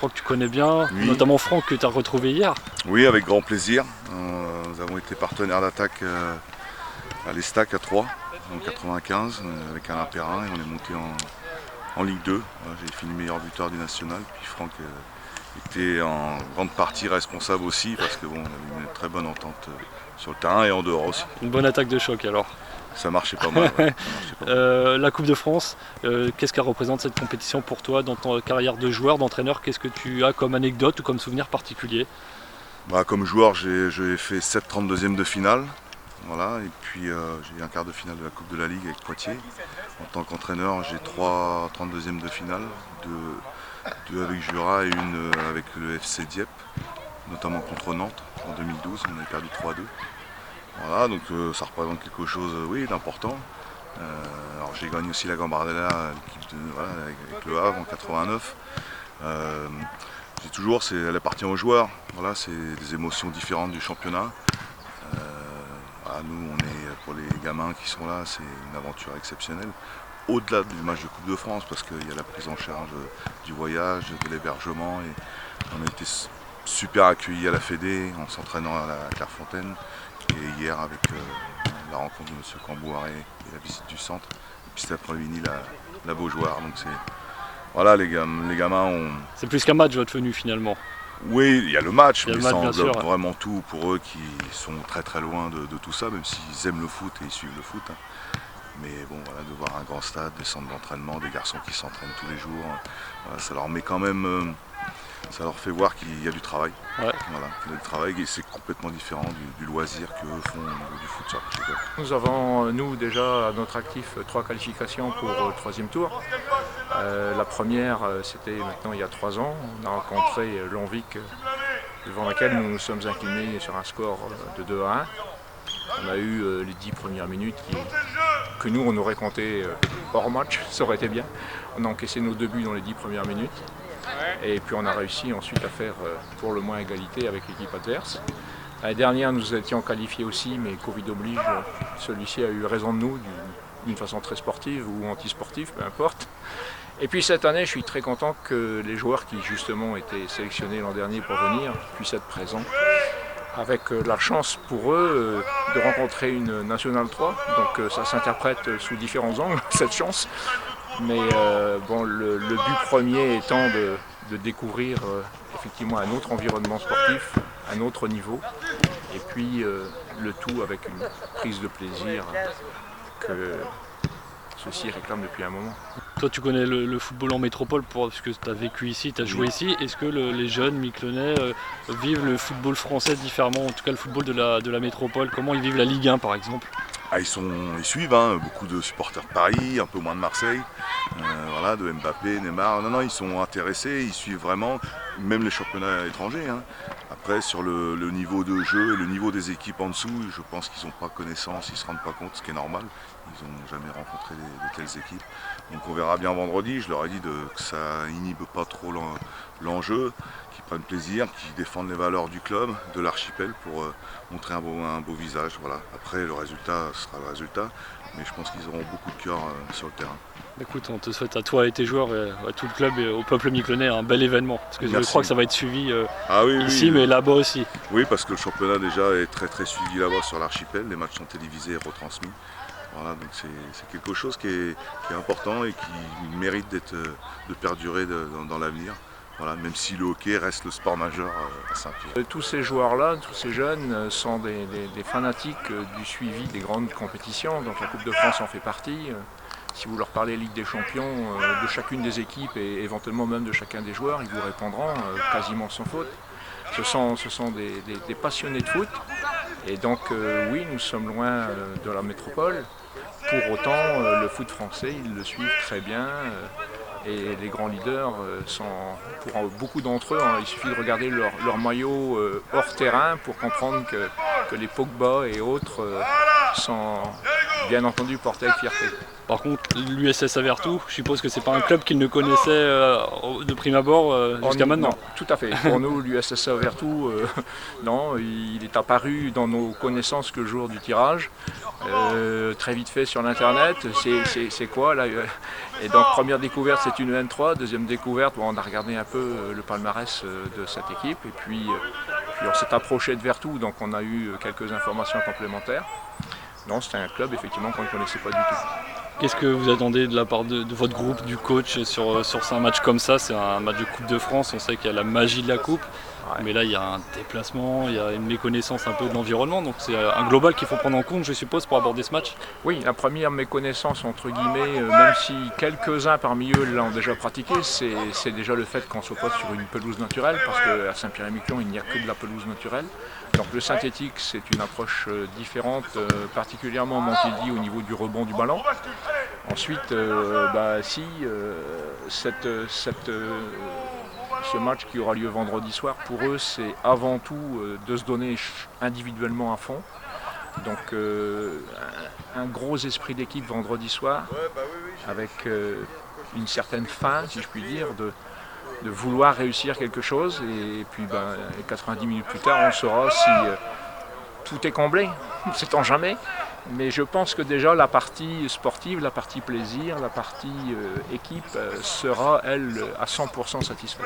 crois que tu connais bien, Oui. notamment Franck que tu as retrouvé hier. Oui, avec grand plaisir. Nous avons été partenaires d'attaque à l'Estac à 3 en 95 avec Alain Perrin et on est monté en Ligue 2. Voilà, j'ai fini meilleur buteur du national. Puis Franck était en grande partie responsable aussi parce que bon, on avait une très bonne entente sur le terrain et en dehors aussi. Une bonne attaque de choc alors. Ça marchait pas mal. Ouais. Ça marchait pas mal. La Coupe de France, qu'est-ce qu'elle représente cette compétition pour toi dans ta carrière de joueur, d'entraîneur? Qu'est-ce que tu as comme anecdote ou comme souvenir particulier? Comme joueur, j'ai fait 7 32e de finale. Voilà, et puis j'ai eu un quart de finale de la Coupe de la Ligue avec Poitiers. En tant qu'entraîneur, j'ai 3 32e de finale, 2 avec Jura et une avec le FC Dieppe, notamment contre Nantes en 2012, on avait perdu 3-2. Voilà, donc ça représente quelque chose oui, d'important. Alors j'ai gagné aussi la Gambardella avec le Havre en 89. J'ai toujours, elle appartient aux joueurs, voilà, c'est des émotions différentes du championnat. Nous, on est pour les gamins qui sont là, c'est une aventure exceptionnelle. Au-delà du match de Coupe de France, parce qu'il y a la prise en charge du voyage, de l'hébergement. Et on a été super accueillis à la Fédé en s'entraînant à la Clairefontaine. Et hier, avec la rencontre de M. Cambouaré et la visite du centre. Et puis cet après-midi, la Beaujoire. Donc voilà, les gamins ont. C'est plus qu'un match votre venue finalement. Oui, il y a le match, mais ça englobe vraiment tout pour eux qui sont très très loin de tout ça, même s'ils aiment le foot et ils suivent le foot. Mais bon, voilà, de voir un grand stade, des centres d'entraînement, des garçons qui s'entraînent tous les jours, voilà, ça leur met quand même, ça leur fait voir qu'il y a du travail. Ouais. Voilà, qu'il y a du travail et c'est complètement différent du loisir qu'eux font au niveau du foot sur le club. Nous avons, nous, déjà à notre actif 3 qualifications pour le 3e tour. La première, c'était maintenant il y a 3 ans. On a rencontré Lanvic, devant laquelle nous nous sommes inclinés sur un score de 2-1. On a eu les 10 premières minutes que nous, on aurait compté hors match, ça aurait été bien. On a encaissé nos 2 buts dans les 10 premières minutes. Et puis on a réussi ensuite à faire pour le moins égalité avec l'équipe adverse. L'année dernière, nous étions qualifiés aussi, mais Covid oblige, celui-ci a eu raison de nous d'une façon très sportive ou anti-sportive, peu importe. Et puis cette année, je suis très content que les joueurs qui justement étaient sélectionnés l'an dernier pour venir puissent être présents, avec la chance pour eux de rencontrer une Nationale 3. Donc ça s'interprète sous différents angles, cette chance. Mais le but premier étant de découvrir effectivement un autre environnement sportif, un autre niveau, et puis le tout avec une prise de plaisir que ceux-ci réclament depuis un moment. Toi tu connais le football en métropole parce que tu as vécu ici, tu as joué ici. Est-ce que les jeunes Miquelonais vivent le football français différemment, en tout cas le football de la métropole? Comment ils vivent la Ligue 1 par exemple? Ils suivent, beaucoup de supporters de Paris, un peu moins de Marseille, voilà, de Mbappé, Neymar. Non, ils sont intéressés, ils suivent vraiment, même les championnats étrangers. Après, sur le niveau de jeu et le niveau des équipes en dessous, je pense qu'ils n'ont pas connaissance, ils ne se rendent pas compte, ce qui est normal. Ils n'ont jamais rencontré de telles équipes. Donc on verra bien vendredi, je leur ai dit que ça inhibe pas trop l'enjeu, qu'ils prennent plaisir, qu'ils défendent les valeurs du club, de l'archipel pour montrer un beau visage. Voilà. Après le résultat sera le résultat, mais je pense qu'ils auront beaucoup de cœur sur le terrain. Écoute, on te souhaite à toi et tes joueurs et à tout le club et au peuple miquelonais un bel événement. Parce que Merci. Je crois que ça va être suivi ici, oui. mais là-bas aussi. Oui, parce que le championnat déjà est très très suivi là-bas sur l'archipel, les matchs sont télévisés et retransmis. Voilà, donc c'est quelque chose qui est important et qui mérite de perdurer dans l'avenir. Voilà, même si le hockey reste le sport majeur à Saint-Pierre. Tous ces joueurs-là, tous ces jeunes sont des fanatiques du suivi des grandes compétitions, donc la Coupe de France en fait partie. Si vous leur parlez Ligue des Champions de chacune des équipes et éventuellement même de chacun des joueurs, ils vous répondront quasiment sans faute. Ce sont des passionnés de foot et donc oui, nous sommes loin de la métropole. Pour autant, le foot français, ils le suivent très bien et les grands leaders pour beaucoup d'entre eux, il suffit de regarder leur maillot hors terrain pour comprendre que les Pogba et autres sont bien entendu portés avec fierté. Par contre, l'USS Avertou, je suppose que c'est pas un club qu'ils ne connaissaient de prime abord jusqu'à maintenant. Non, tout à fait. Pour nous, l'USS Avertou, non, il est apparu dans nos connaissances que le jour du tirage. Très vite fait sur l'internet, c'est quoi là? Et donc première découverte c'est une N3, deuxième découverte, bon, on a regardé un peu le palmarès de cette équipe et puis on s'est approché de Vertou, donc on a eu quelques informations complémentaires. Non, c'était un club effectivement qu'on ne connaissait pas du tout. Qu'est-ce que vous attendez de la part de votre groupe, du coach, sur un match comme ça? C'est un match de Coupe de France, on sait qu'il y a la magie de la Coupe, mais là il y a un déplacement, il y a une méconnaissance un peu de l'environnement, donc c'est un global qu'il faut prendre en compte, je suppose, pour aborder ce match. Oui, la première méconnaissance, entre guillemets, même si quelques-uns parmi eux l'ont déjà pratiqué, c'est déjà le fait qu'on se pose sur une pelouse naturelle, parce qu'à Saint-Pierre-et-Miquelon, il n'y a que de la pelouse naturelle. Donc le synthétique, c'est une approche différente, particulièrement, m'ont-ils dit, au niveau du rebond du ballon. Ensuite, ce match qui aura lieu vendredi soir, pour eux, c'est avant tout de se donner individuellement à fond. Donc un gros esprit d'équipe vendredi soir, avec une certaine faim, si je puis dire, de vouloir réussir quelque chose. Et puis 90 minutes plus tard, on saura si tout est comblé, sait-on jamais. Mais je pense que déjà la partie sportive, la partie plaisir, la partie équipe sera, elle, à 100% satisfaite.